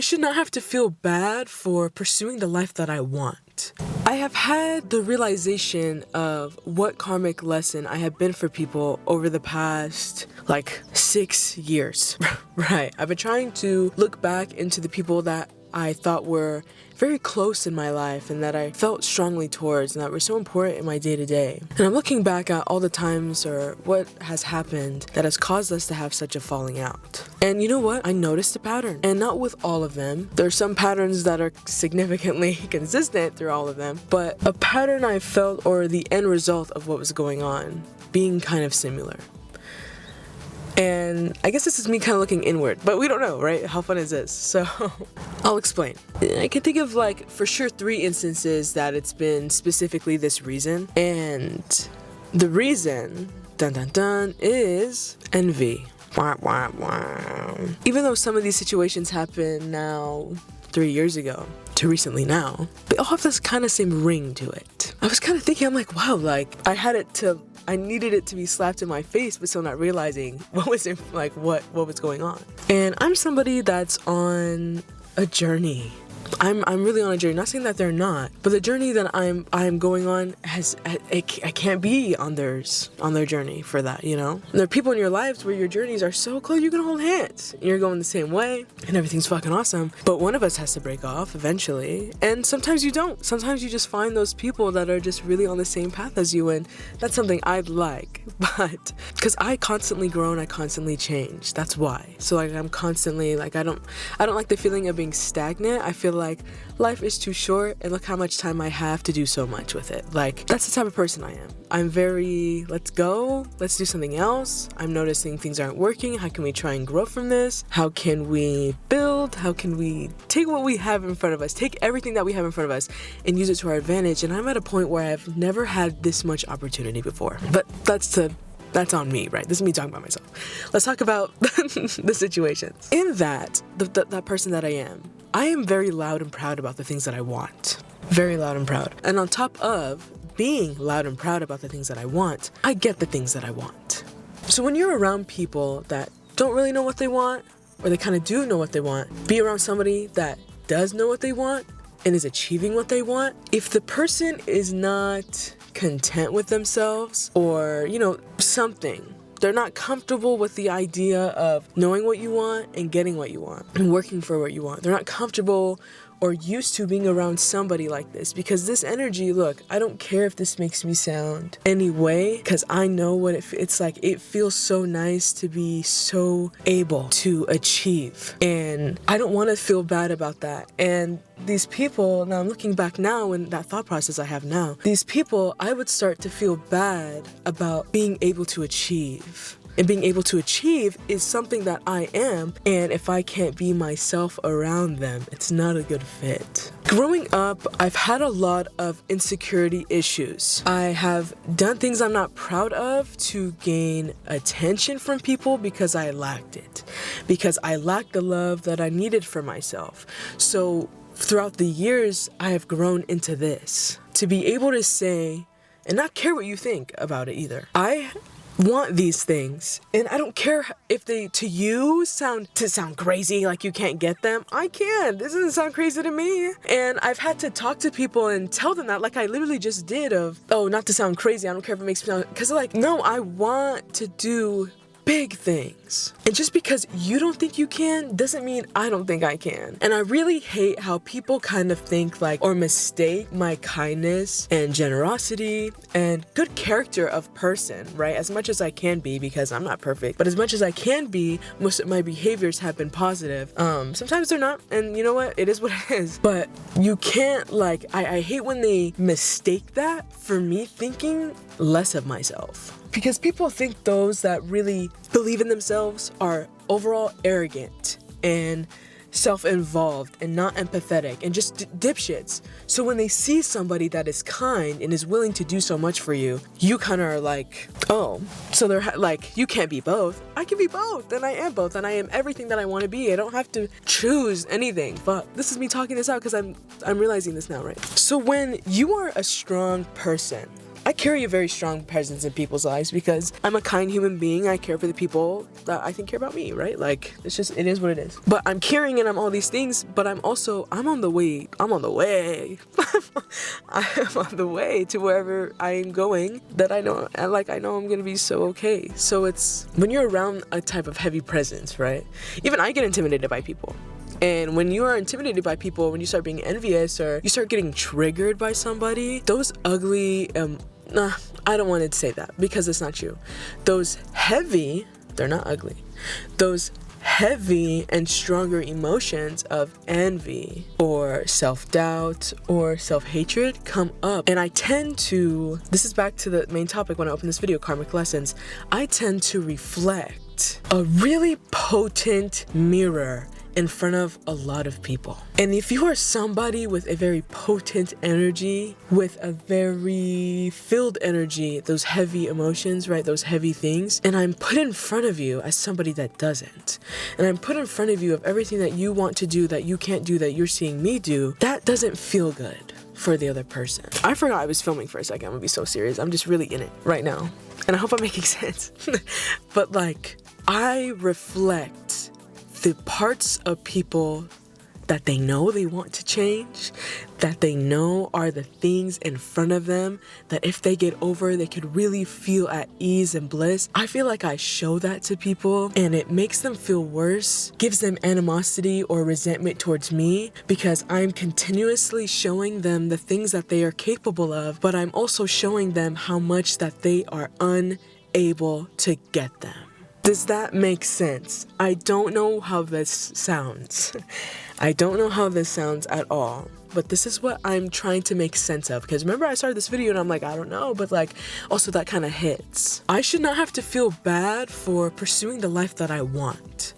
should not have to feel bad for pursuing the life that I want. I have had the realization of what karmic lesson I have been for people over the past, 6 years. Right. I've been trying to look back into the people that I thought were very close in my life and that I felt strongly towards and that were so important in my day-to-day. And I'm looking back at all the times or what has happened that has caused us to have such a falling out. And you know what? I noticed a pattern. And not with all of them. There are some patterns that are significantly consistent through all of them. But a pattern I felt, or the end result of what was going on, being kind of similar. And I guess this is me kind of looking inward, but we don't know, right? How fun is this? So I'll explain. I can think of for sure 3 instances that it's been specifically this reason. And the reason, dun dun dun, is envy. Wah, wah, wah. Even though some of these situations happened now 3 years ago to recently now, they all have this kind of same ring to it. I was kind of thinking, I'm like, wow, I needed it to be slapped in my face, but still not realizing what was going on. And I'm somebody that's on a journey. I'm really on a journey. Not saying that they're not, but the journey that I'm going on I can't be on their journey for that, you know? And there are people in your lives where your journeys are so close, you can hold hands. And you're going the same way, and everything's fucking awesome. But one of us has to break off eventually, and sometimes you don't. Sometimes you just find those people that are just really on the same path as you, and that's something I'd like. But because I constantly grow and I constantly change, that's why. So I'm constantly I don't like the feeling of being stagnant. I feel like life is too short, and look how much time I have to do so much with it. That's the type of person I am. I'm very, let's go, let's do something else. I'm noticing things aren't working. How can we try and grow from this? How can we build? How can we take what we have in front of us, take everything that we have in front of us and use it to our advantage? And I'm at a point where I've never had this much opportunity before. But that's on me, right? This is me talking about myself. Let's talk about the situations. In that person that I am very loud and proud about the things that I want. Very loud and proud. And on top of being loud and proud about the things that I want, I get the things that I want. So when you're around people that don't really know what they want, or they kind of do know what they want, be around somebody that does know what they want and is achieving what they want, if the person is not content with themselves or, something, they're not comfortable with the idea of knowing what you want and getting what you want and working for what you want. They're not comfortable or used to being around somebody like this, because this energy, look, I don't care if this makes me sound any way, because I know what it's like. It feels so nice to be so able to achieve, and I don't want to feel bad about that. And these people, now I'm looking back now in that thought process I have now, these people, I would start to feel bad about being able to achieve. And being able to achieve is something that I am, and if I can't be myself around them, it's not a good fit. Growing up, I've had a lot of insecurity issues. I have done things I'm not proud of to gain attention from people because I lacked it. Because I lacked the love that I needed for myself. So throughout the years, I have grown into this. To be able to say, and not care what you think about it either. I want these things, and I don't care if they to you sound crazy, like you can't get them. I can. This doesn't sound crazy to me. And I've had to talk to people and tell them that, like I literally just did, not to sound crazy, I don't care if it makes me sound, because no, I want to do big things. And just because you don't think you can doesn't mean I don't think I can. And I really hate how people kind of think or mistake my kindness and generosity and good character of person, right? As much as I can be, because I'm not perfect, but as much as I can be, most of my behaviors have been positive. Sometimes they're not, and you know what? It is what it is. But you can't I hate when they mistake that for me thinking less of myself. Because people think those that really believe in themselves are overall arrogant and self-involved and not empathetic and just dipshits. So when they see somebody that is kind and is willing to do so much for you, you kind of are like, oh, so they're you can't be both. I can be both, and I am both, and I am everything that I want to be. I don't have to choose anything. But this is me talking this out because I'm realizing this now, right? So when you are a strong person, I carry a very strong presence in people's lives because I'm a kind human being. I care for the people that I think care about me, right? Like, it's just, it is what it is. But I'm caring and I'm all these things, but I'm on the way. I'm on the way to wherever I am going, that I know I'm gonna be so okay. So it's, when you're around a type of heavy presence, right? Even I get intimidated by people. And when you are intimidated by people, when you start being envious or you start getting triggered by somebody, those ugly, I don't want to say that because it's not true. Those heavy, they're not ugly. Those heavy and stronger emotions of envy or self-doubt or self-hatred come up. And I tend to, this is back to the main topic when I open this video, karmic lessons, I tend to reflect a really potent mirror in front of a lot of people. And if you are somebody with a very potent energy, with a very filled energy, those heavy emotions, right, those heavy things, and I'm put in front of you as somebody that doesn't, and I'm put in front of you of everything that you want to do that you can't do that you're seeing me do, that doesn't feel good for the other person. I forgot I was filming for a second. I'm gonna be so serious. I'm just really in it right now. And I hope I'm making sense. But like, I reflect the parts of people that they know they want to change, that they know are the things in front of them, that if they get over, they could really feel at ease and bliss. I feel like I show that to people and it makes them feel worse, gives them animosity or resentment towards me because I'm continuously showing them the things that they are capable of, but I'm also showing them how much that they are unable to get them. Does that make sense? I don't know how this sounds. I don't know how this sounds at all, but this is what I'm trying to make sense of. Because remember I started this video and I'm like, I don't know, but like also that kind of hits. I should not have to feel bad for pursuing the life that I want.